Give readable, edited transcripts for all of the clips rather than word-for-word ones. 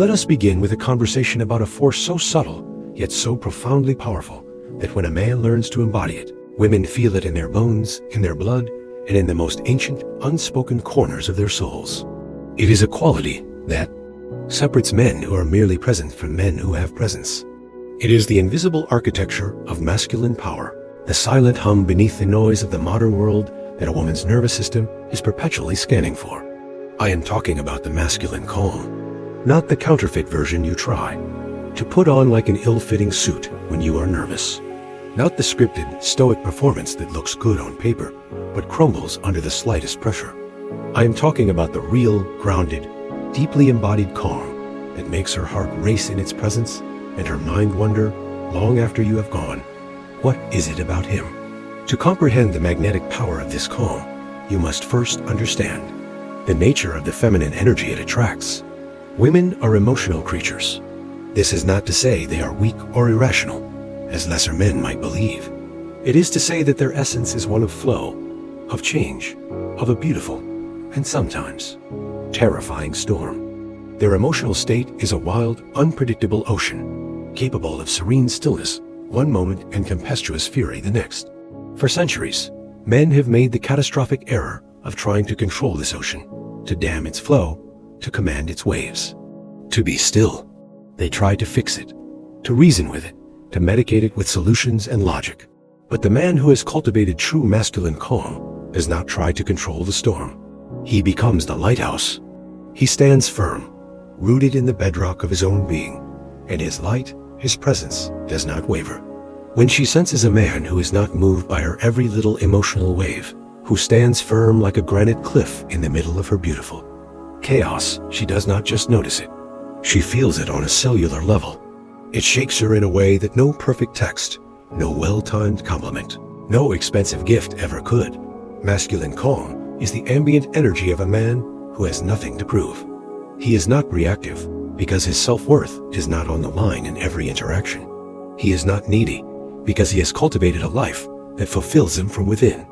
Let us begin with a conversation about a force so subtle, yet so profoundly powerful, that when a man learns to embody it, women feel it in their bones, in their blood, and in the most ancient, unspoken corners of their souls. It is a quality that separates men who are merely present from men who have presence. It is the invisible architecture of masculine power, the silent hum beneath the noise of the modern world that a woman's nervous system is perpetually scanning for. I am talking about the masculine calm, not the counterfeit version you try to put on like an ill-fitting suit when you are nervous. Not the scripted, stoic performance that looks good on paper, but crumbles under the slightest pressure. I am talking about the real, grounded, deeply embodied calm that makes her heart race in its presence and her mind wonder, long after you have gone, what is it about him? To comprehend the magnetic power of this calm, you must first understand the nature of the feminine energy it attracts. Women are emotional creatures. This is not to say they are weak or irrational, as lesser men might believe. It is to say that their essence is one of flow, of change, of a beautiful, and sometimes terrifying storm. Their emotional state is a wild, unpredictable ocean, capable of serene stillness one moment and tempestuous fury the next. For centuries, men have made the catastrophic error of trying to control this ocean, to dam its flow, to command its waves. To be still. They try to fix it, to reason with it, to medicate it with solutions and logic. But the man who has cultivated true masculine calm does not try to control the storm. He becomes the lighthouse. He stands firm, rooted in the bedrock of his own being, and his light, his presence, does not waver. When she senses a man who is not moved by her every little emotional wave, who stands firm like a granite cliff in the middle of her beautiful chaos, she does not just notice it. She feels it on a cellular level. It shakes her in a way that no perfect text, no well-timed compliment, no expensive gift ever could. Masculine calm is the ambient energy of a man who has nothing to prove. He is not reactive because his self-worth is not on the line in every interaction. He is not needy because he has cultivated a life that fulfills him from within.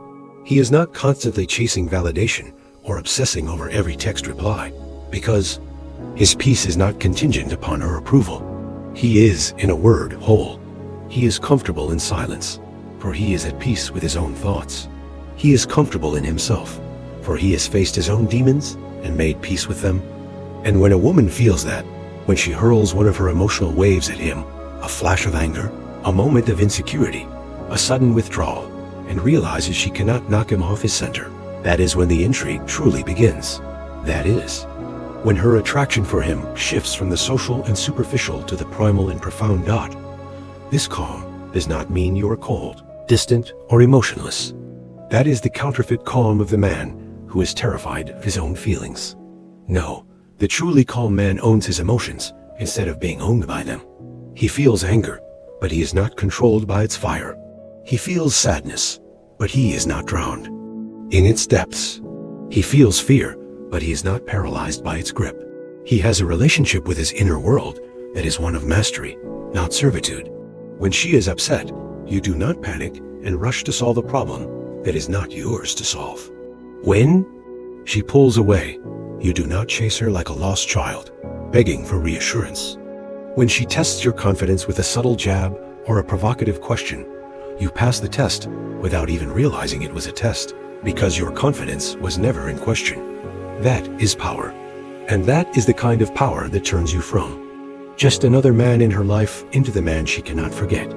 He is not constantly chasing validation or obsessing over every text reply because his peace is not contingent upon her approval. He is, in a word, whole. He is comfortable in silence, for he is at peace with his own thoughts. He is comfortable in himself, for he has faced his own demons and made peace with them. And when a woman feels that, when she hurls one of her emotional waves at him, a flash of anger, a moment of insecurity, a sudden withdrawal, and realizes she cannot knock him off his center, that is when the intrigue truly begins. That is, when her attraction for him shifts from the social and superficial to the primal and profound dot. This calm does not mean you are cold, distant, or emotionless. That is the counterfeit calm of the man who is terrified of his own feelings. No, the truly calm man owns his emotions instead of being owned by them. He feels anger, but he is not controlled by its fire. He feels sadness, but he is not drowned in its depths. He feels fear, but he is not paralyzed by its grip. He has a relationship with his inner world that is one of mastery, not servitude. When she is upset, you do not panic and rush to solve a problem that is not yours to solve. When she pulls away, you do not chase her like a lost child, begging for reassurance. When she tests your confidence with a subtle jab or a provocative question, you pass the test without even realizing it was a test, because your confidence was never in question. That is power. And that is the kind of power that turns you from just another man in her life into the man she cannot forget.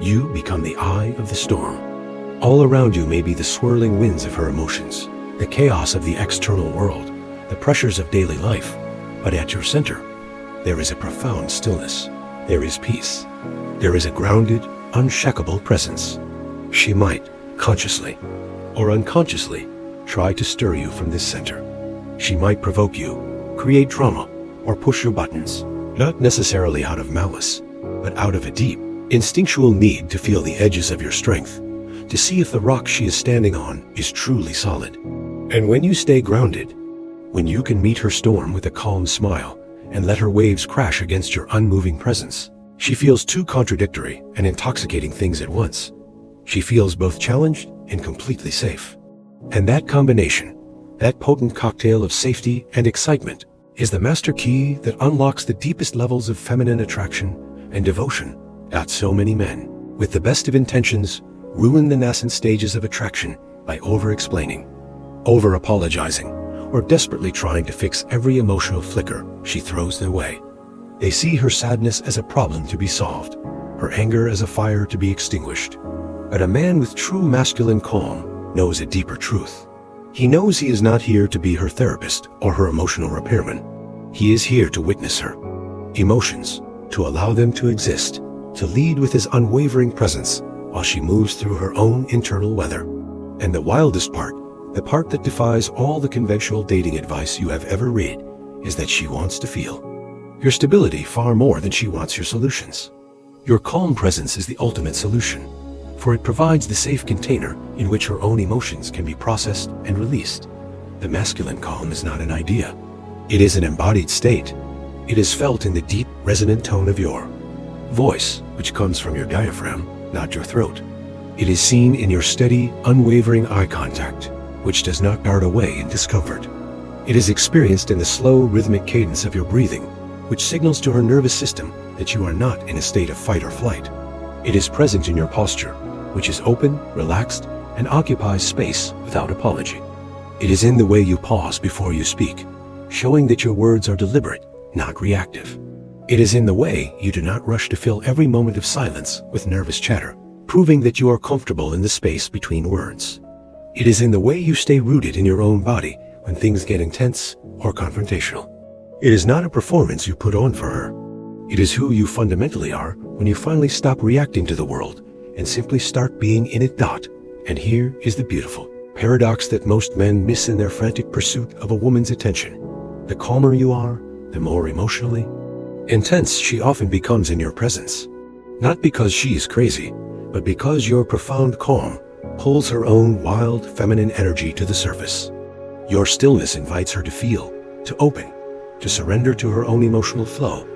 You become the eye of the storm. All around you may be the swirling winds of her emotions, the chaos of the external world, the pressures of daily life, but at your center, there is a profound stillness. There is peace. There is a grounded, unshakable presence. She might, consciously or unconsciously, try to stir you from this center. She might provoke you, create drama, or push your buttons, not necessarily out of malice, but out of a deep, instinctual need to feel the edges of your strength, to see if the rock she is standing on is truly solid. And when you stay grounded, when you can meet her storm with a calm smile and let her waves crash against your unmoving presence, she feels two contradictory and intoxicating things at once. She feels both challenged and completely safe. And that combination, that potent cocktail of safety and excitement, is the master key that unlocks the deepest levels of feminine attraction and devotion that so many men, with the best of intentions, ruin the nascent stages of attraction by over-explaining, over-apologizing, or desperately trying to fix every emotional flicker she throws their way. They see her sadness as a problem to be solved, her anger as a fire to be extinguished. But a man with true masculine calm knows a deeper truth. He knows he is not here to be her therapist or her emotional repairman. He is here to witness her emotions, to allow them to exist, to lead with his unwavering presence while she moves through her own internal weather. And the wildest part, the part that defies all the conventional dating advice you have ever read, is that she wants to feel your stability far more than she wants your solutions. Your calm presence is the ultimate solution, for it provides the safe container in which her own emotions can be processed and released. The masculine calm is not an idea. It is an embodied state. It is felt in the deep, resonant tone of your voice, which comes from your diaphragm, not your throat. It is seen in your steady, unwavering eye contact, which does not dart away in discomfort. It is experienced in the slow, rhythmic cadence of your breathing, which signals to her nervous system that you are not in a state of fight or flight. It is present in your posture, which is open, relaxed, and occupies space without apology. It is in the way you pause before you speak, showing that your words are deliberate, not reactive. It is in the way you do not rush to fill every moment of silence with nervous chatter, proving that you are comfortable in the space between words. It is in the way you stay rooted in your own body when things get intense or confrontational. It is not a performance you put on for her. It is who you fundamentally are when you finally stop reacting to the world and simply start being in it. And here is the beautiful paradox that most men miss in their frantic pursuit of a woman's attention. The calmer you are, the more emotionally intense she often becomes in your presence. Not because she is crazy, but because your profound calm pulls her own wild feminine energy to the surface. Your stillness invites her to feel, to open, to surrender to her own emotional flow,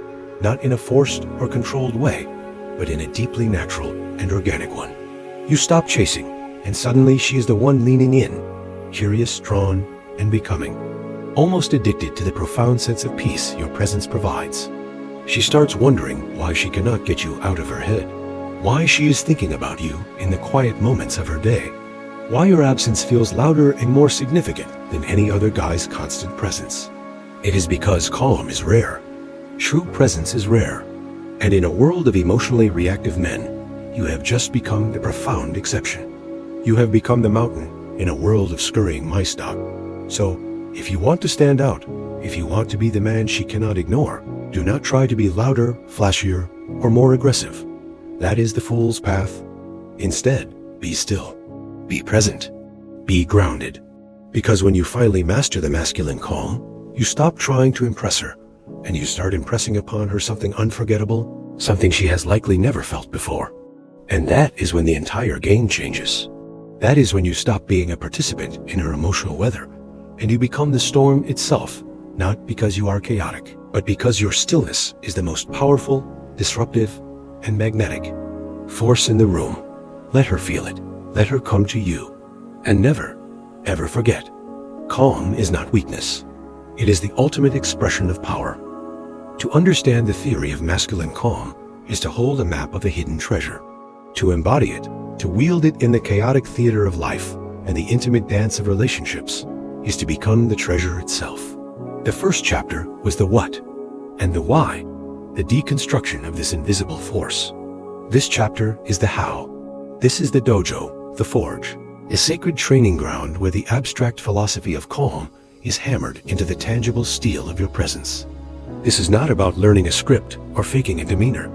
not in a forced or controlled way, but in a deeply natural and organic one. You stop chasing, and suddenly she is the one leaning in, curious, drawn, and becoming, almost addicted to the profound sense of peace your presence provides. She starts wondering why she cannot get you out of her head, why she is thinking about you in the quiet moments of her day, why your absence feels louder and more significant than any other guy's constant presence. It is because calm is rare. True presence is rare. And in a world of emotionally reactive men, you have just become the profound exception. You have become the mountain in a world of scurrying mice. So, if you want to stand out, if you want to be the man she cannot ignore, do not try to be louder, flashier, or more aggressive. That is the fool's path. Instead, be still. Be present. Be grounded. Because when you finally master the masculine calm, you stop trying to impress her, and you start impressing upon her something unforgettable, something she has likely never felt before. And that is when the entire game changes. That is when you stop being a participant in her emotional weather, and you become the storm itself, not because you are chaotic, but because your stillness is the most powerful, disruptive, and magnetic force in the room. Let her feel it. Let her come to you. And never, ever forget, calm is not weakness. It is the ultimate expression of power. To understand the theory of masculine calm is to hold a map of a hidden treasure. To embody it, to wield it in the chaotic theater of life and the intimate dance of relationships, is to become the treasure itself. The first chapter was the what and the why, the deconstruction of this invisible force. This chapter is the how. This is the dojo, the forge, a sacred training ground where the abstract philosophy of calm is hammered into the tangible steel of your presence. This is not about learning a script or faking a demeanor.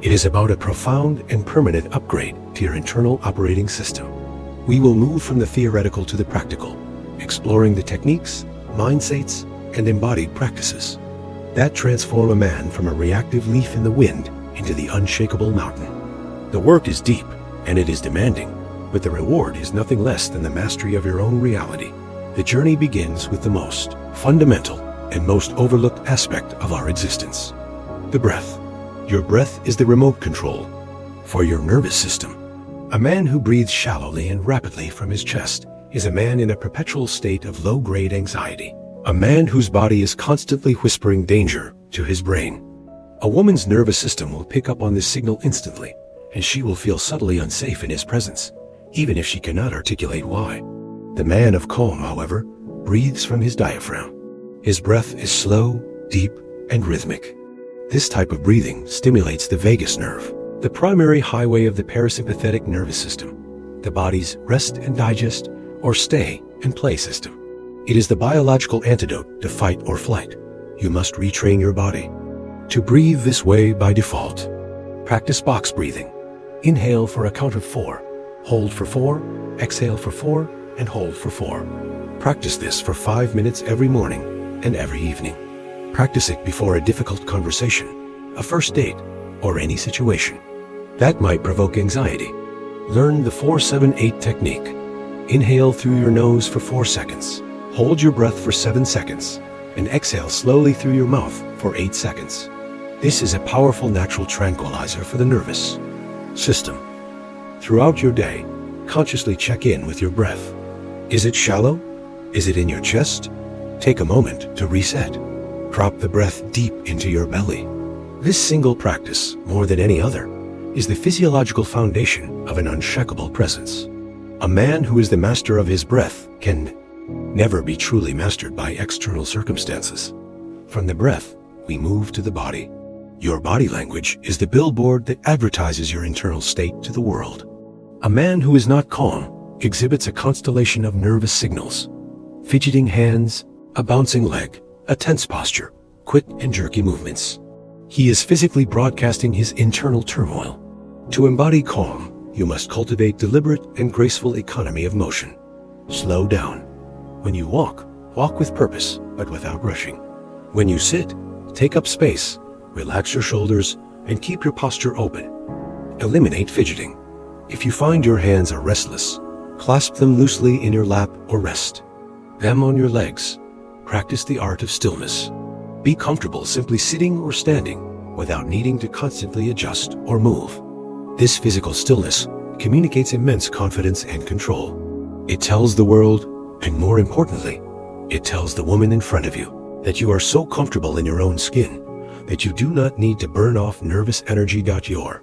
It is about a profound and permanent upgrade to your internal operating system. We will move from the theoretical to the practical, exploring the techniques, mindsets, and embodied practices that transform a man from a reactive leaf in the wind into the unshakable mountain. The work is deep, and it is demanding, but the reward is nothing less than the mastery of your own reality. The journey begins with the most fundamental and most overlooked aspect of our existence, the breath. Your breath is the remote control for your nervous system. A man who breathes shallowly and rapidly from his chest is a man in a perpetual state of low-grade anxiety. A man whose body is constantly whispering danger to his brain. A woman's nervous system will pick up on this signal instantly, and she will feel subtly unsafe in his presence, even if she cannot articulate why. The man of calm, however, breathes from his diaphragm. His breath is slow, deep, and rhythmic. This type of breathing stimulates the vagus nerve, the primary highway of the parasympathetic nervous system, the body's rest and digest, or stay and play system. It is the biological antidote to fight or flight. You must retrain your body to breathe this way by default. Practice box breathing. Inhale for a count of 4, hold for 4, exhale for 4, and hold for 4. Practice this for 5 minutes every morning and every evening. Practice it before a difficult conversation, a first date, or any situation that might provoke anxiety. Learn the 4-7-8 technique. Inhale through your nose for 4 seconds, hold your breath for 7 seconds, and exhale slowly through your mouth for 8 seconds. This is a powerful natural tranquilizer for the nervous system. Throughout your day, consciously check in with your breath. Is it shallow? Is it in your chest? Take a moment to reset. Drop the breath deep into your belly. This single practice, more than any other, is the physiological foundation of an unshakable presence. A man who is the master of his breath can never be truly mastered by external circumstances. From the breath, we move to the body. Your body language is the billboard that advertises your internal state to the world. A man who is not calm exhibits a constellation of nervous signals: fidgeting hands, a bouncing leg, a tense posture, quick and jerky movements. He is physically broadcasting his internal turmoil. To embody calm, you must cultivate deliberate and graceful economy of motion. Slow down. When you walk, walk with purpose, but without rushing. When you sit, take up space, relax your shoulders, and keep your posture open. Eliminate fidgeting. If you find your hands are restless, clasp them loosely in your lap or rest them on your legs. Practice the art of stillness. Be comfortable simply sitting or standing without needing to constantly adjust or move. This physical stillness communicates immense confidence and control. It tells the world, and more importantly, it tells the woman in front of you, that you are so comfortable in your own skin that you do not need to burn off nervous energy. Your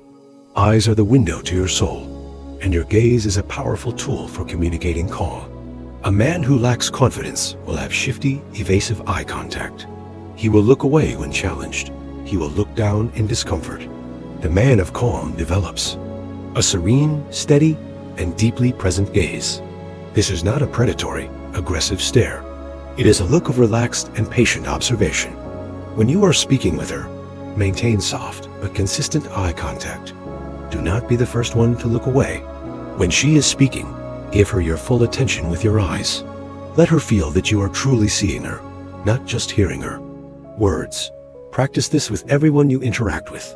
eyes are the window to your soul, and your gaze is a powerful tool for communicating calm. A man who lacks confidence will have shifty, evasive eye contact. He will look away when challenged. He will look down in discomfort. The man of calm develops a serene, steady, and deeply present gaze. This is not a predatory, aggressive stare. It is a look of relaxed and patient observation. When you are speaking with her, maintain soft but consistent eye contact. Do not be the first one to look away. When she is speaking, give her your full attention with your eyes. Let her feel that you are truly seeing her, not just hearing her words. Practice this with everyone you interact with.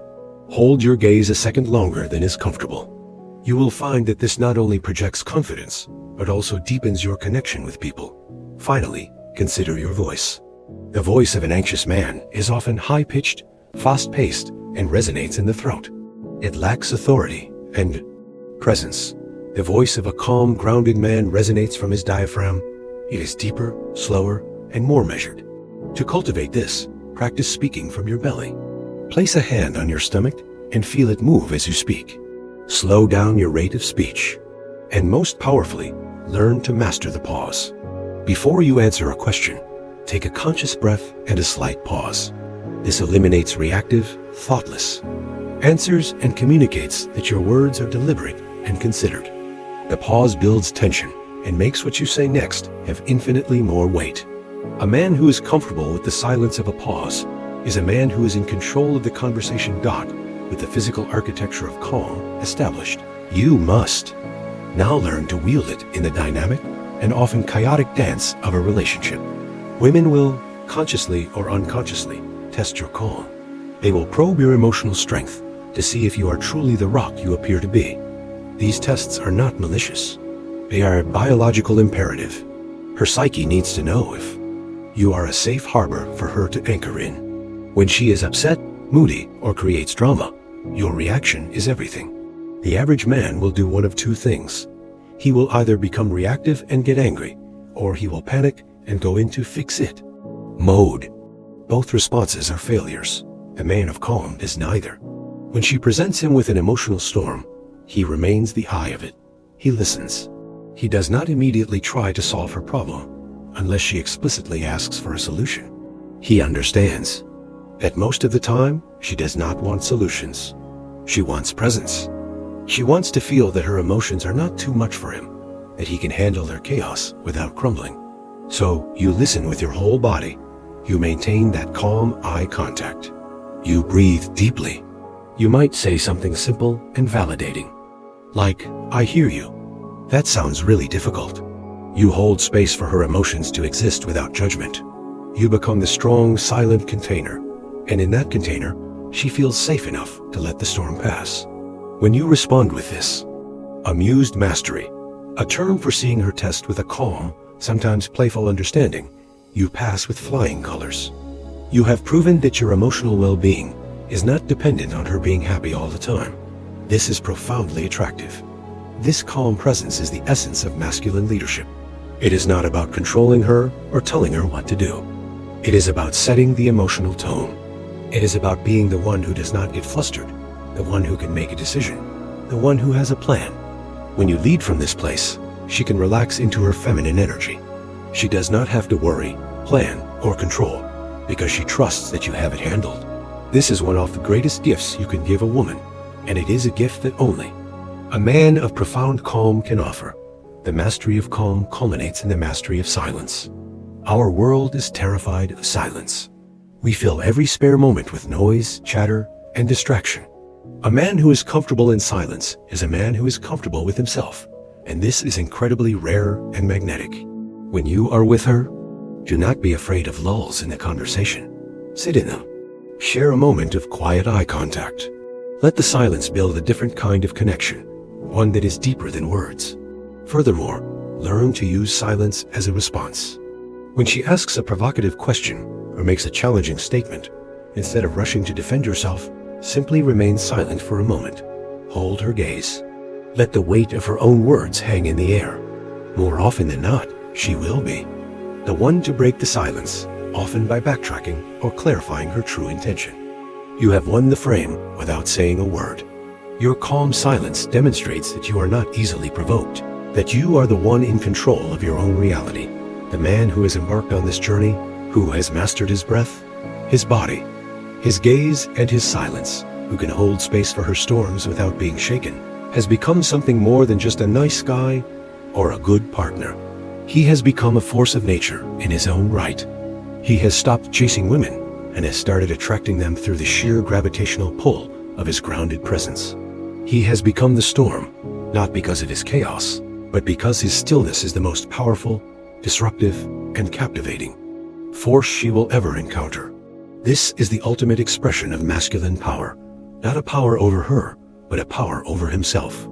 Hold your gaze a second longer than is comfortable. You will find that this not only projects confidence, but also deepens your connection with people. Finally, consider your voice. The voice of an anxious man is often high-pitched, fast-paced, and resonates in the throat. It lacks authority and presence. The voice of a calm, grounded man resonates from his diaphragm. It is deeper, slower, and more measured. To cultivate this, practice speaking from your belly. Place a hand on your stomach and feel it move as you speak. Slow down your rate of speech. And most powerfully, learn to master the pause. Before you answer a question, take a conscious breath and a slight pause. This eliminates reactive, thoughtless answers and communicates that your words are deliberate and considered. The pause builds tension and makes what you say next have infinitely more weight. A man who is comfortable with the silence of a pause is a man who is in control of the conversation. With the physical architecture of calm established, you must now learn to wield it in the dynamic and often chaotic dance of a relationship. Women will, consciously or unconsciously, test your calm. They will probe your emotional strength to see if you are truly the rock you appear to be. These tests are not malicious. They are a biological imperative. Her psyche needs to know if you are a safe harbor for her to anchor in. When she is upset, moody, or creates drama, your reaction is everything. The average man will do one of two things. He will either become reactive and get angry, or he will panic and go into fix it mode. Both responses are failures. A man of calm is neither. When she presents him with an emotional storm, he remains the eye of it. He listens. He does not immediately try to solve her problem, unless she explicitly asks for a solution. He understands that most of the time, she does not want solutions. She wants presence. She wants to feel that her emotions are not too much for him, that he can handle their chaos without crumbling. So, you listen with your whole body. You maintain that calm eye contact. You breathe deeply. You might say something simple and validating, like, "I hear you. That sounds really difficult." You hold space for her emotions to exist without judgment. You become the strong, silent container, and in that container, she feels safe enough to let the storm pass. When you respond with this, amused mastery, a term for seeing her test with a calm, sometimes playful understanding, you pass with flying colors. You have proven that your emotional well-being is not dependent on her being happy all the time. This is profoundly attractive. This calm presence is the essence of masculine leadership. It is not about controlling her or telling her what to do. It is about setting the emotional tone. It is about being the one who does not get flustered, the one who can make a decision, the one who has a plan. When you lead from this place, she can relax into her feminine energy. She does not have to worry, plan, or control, because she trusts that you have it handled. This is one of the greatest gifts you can give a woman, and it is a gift that only a man of profound calm can offer. The mastery of calm culminates in the mastery of silence. Our world is terrified of silence. We fill every spare moment with noise, chatter, and distraction. A man who is comfortable in silence is a man who is comfortable with himself, and this is incredibly rare and magnetic. When you are with her, do not be afraid of lulls in the conversation. Sit in them. Share a moment of quiet eye contact. Let the silence build a different kind of connection, one that is deeper than words. Furthermore, learn to use silence as a response. When she asks a provocative question or makes a challenging statement, instead of rushing to defend yourself, simply remain silent for a moment. Hold her gaze. Let the weight of her own words hang in the air. More often than not, she will be the one to break the silence, often by backtracking or clarifying her true intention. You have won the frame without saying a word. Your calm silence demonstrates that you are not easily provoked, that you are the one in control of your own reality, the man who has embarked on this journey, who has mastered his breath, his body, his gaze, and his silence, who can hold space for her storms without being shaken, has become something more than just a nice guy or a good partner. He has become a force of nature in his own right. He has stopped chasing women and has started attracting them through the sheer gravitational pull of his grounded presence. He has become the storm, not because of his chaos, but because his stillness is the most powerful, disruptive, and captivating force she will ever encounter. This is the ultimate expression of masculine power, not a power over her, but a power over himself.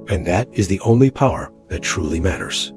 And that is the only power that truly matters.